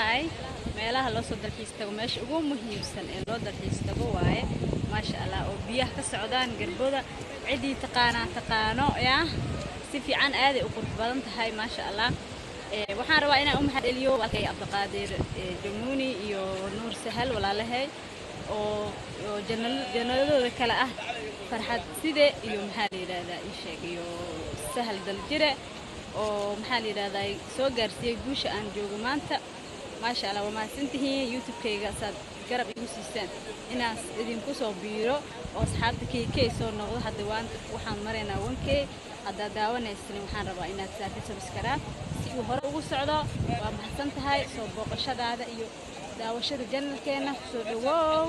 Dubai meelaha loo soo dalxiis tago meesha ugu muhiimsan ee loo dalxiis tago waaye maasha Allah oo biyaha ka socdaan garbooda cidii taqaano yaa si fiican aad u qurux badan tahay maasha Allah waxaan rabaa inaan u mahad celiyo walkay Cabdiqaadir Jamuni iyo Nuur Sahal walaalahay oo jannaladooda kala ah farxad side iyo maxaa la yiraahdaa ii sheeg iyo sahal daljire oo maxaa la yiraahdaa soo gaarsiiyay guusha aan joogo maanta maasha Allah waa maasantihiin YouTube-kayga saad garab igu siisaan inaan idinku soo biiro oo asxaabta KK soo noqdo hadda waxaan mareynaa 1K hadda daawanaysan waxaan rabaa inaad saarto subscribe si uu hore ugu socdo waa mahadsan tahay soo booqashadaada iyo daawashada channelkeena soo dhawow